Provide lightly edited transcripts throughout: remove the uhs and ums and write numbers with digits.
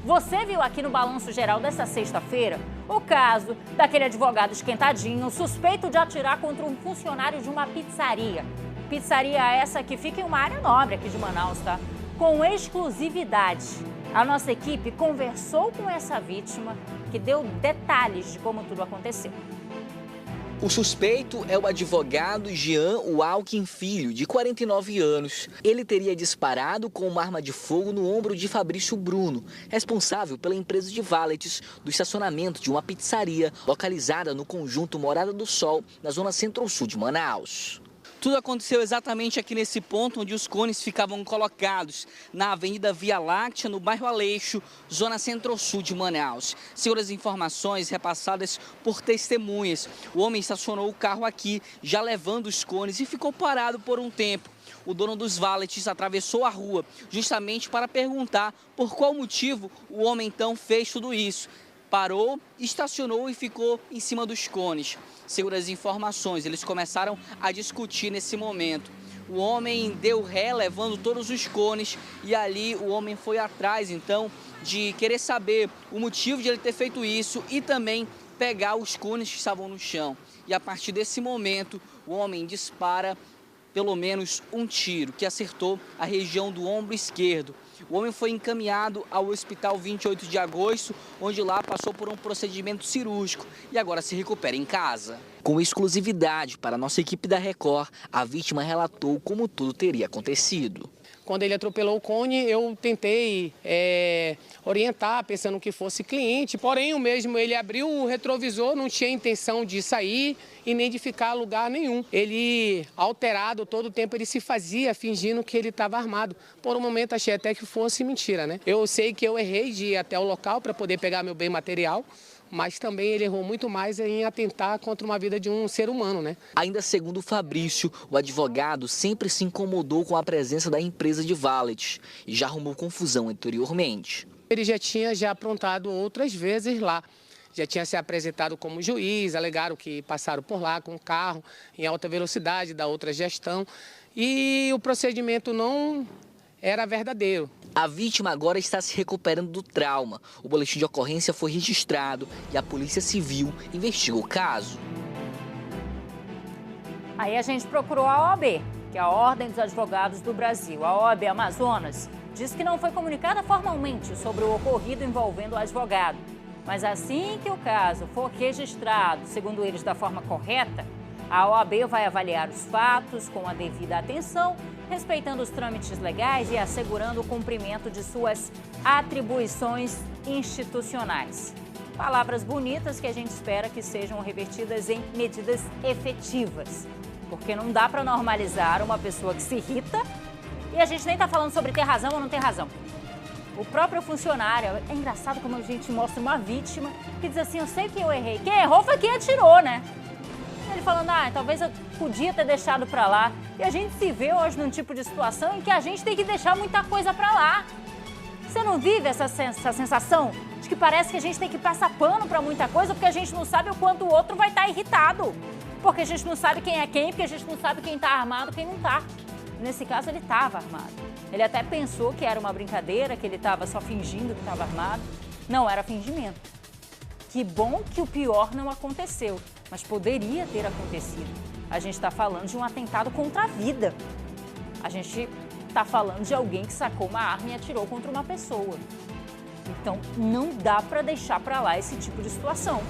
Você viu aqui no Balanço Geral desta sexta-feira o caso daquele advogado esquentadinho suspeito de atirar contra um funcionário de uma pizzaria. Pizzaria essa que fica em uma área nobre aqui de Manaus, tá? Com exclusividade. A nossa equipe conversou com essa vítima, que deu detalhes de como tudo aconteceu. O suspeito é o advogado Jean Walkin Filho, de 49 anos. Ele teria disparado com uma arma de fogo no ombro de Fabrício Bruno, responsável pela empresa de valetes do estacionamento de uma pizzaria localizada no conjunto Morada do Sol, na zona centro-sul de Manaus. Tudo aconteceu exatamente aqui nesse ponto onde os cones ficavam colocados, na Avenida Via Láctea, no bairro Aleixo, zona centro-sul de Manaus. Segundo as informações repassadas por testemunhas, o homem estacionou o carro aqui, já levando os cones, e ficou parado por um tempo. O dono dos valetes atravessou a rua justamente para perguntar por qual motivo o homem então fez tudo isso. Parou, estacionou e ficou em cima dos cones. Segundo as informações, eles começaram a discutir nesse momento. O homem deu ré, levando todos os cones, e ali o homem foi atrás, então, de querer saber o motivo de ele ter feito isso e também pegar os cones que estavam no chão. E a partir desse momento, o homem dispara pelo menos um tiro, que acertou a região do ombro esquerdo. O homem foi encaminhado ao Hospital 28 de Agosto, onde lá passou por um procedimento cirúrgico e agora se recupera em casa. Com exclusividade para a nossa equipe da Record, a vítima relatou como tudo teria acontecido. Quando ele atropelou o cone, eu tentei orientar, pensando que fosse cliente. Porém, o mesmo, ele abriu o retrovisor, não tinha intenção de sair e nem de ficar a lugar nenhum. Ele, alterado todo o tempo, ele se fazia fingindo que ele estava armado. Por um momento, achei até que fosse mentira, né? Eu sei que eu errei de ir até o local para poder pegar meu bem material, mas também ele errou muito mais em atentar contra uma vida de um ser humano, né? Ainda segundo o Fabrício, o advogado sempre se incomodou com a presença da empresa de valet e já arrumou confusão anteriormente. Ele já tinha aprontado outras vezes lá. Já tinha se apresentado como juiz, alegaram que passaram por lá com um carro em alta velocidade da outra gestão e o procedimento não era verdadeiro. A vítima agora está se recuperando do trauma. O boletim de ocorrência foi registrado e a Polícia Civil investiga o caso. Aí a gente procurou a OAB, que é a Ordem dos Advogados do Brasil. A OAB Amazonas diz que não foi comunicada formalmente sobre o ocorrido envolvendo o advogado. Mas assim que o caso for registrado, segundo eles, da forma correta, a OAB vai avaliar os fatos com a devida atenção, respeitando os trâmites legais e assegurando o cumprimento de suas atribuições institucionais. Palavras bonitas que a gente espera que sejam revertidas em medidas efetivas, porque não dá para normalizar uma pessoa que se irrita e a gente nem está falando sobre ter razão ou não ter razão. O próprio funcionário, é engraçado como a gente mostra uma vítima que diz assim, eu sei que eu errei. Quem errou foi quem atirou, né? Ele falando, talvez eu podia ter deixado pra lá. E a gente se vê hoje num tipo de situação em que a gente tem que deixar muita coisa pra lá. Você não vive essa sensação de que parece que a gente tem que passar pano pra muita coisa porque a gente não sabe o quanto o outro vai estar irritado. Porque a gente não sabe quem é quem, porque a gente não sabe quem tá armado e quem não tá. Nesse caso, ele estava armado. Ele até pensou que era uma brincadeira, que ele estava só fingindo que estava armado. Não era fingimento. Que bom que o pior não aconteceu, mas poderia ter acontecido. A gente está falando de um atentado contra a vida. A gente está falando de alguém que sacou uma arma e atirou contra uma pessoa. Então, não dá para deixar para lá esse tipo de situação.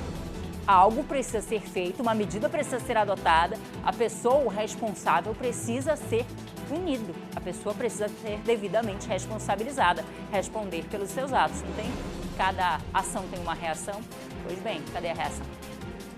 Algo precisa ser feito, uma medida precisa ser adotada, a pessoa, o responsável, precisa ser punido. A pessoa precisa ser devidamente responsabilizada, responder pelos seus atos, não tem? Cada ação tem uma reação. Pois bem, cadê a reação?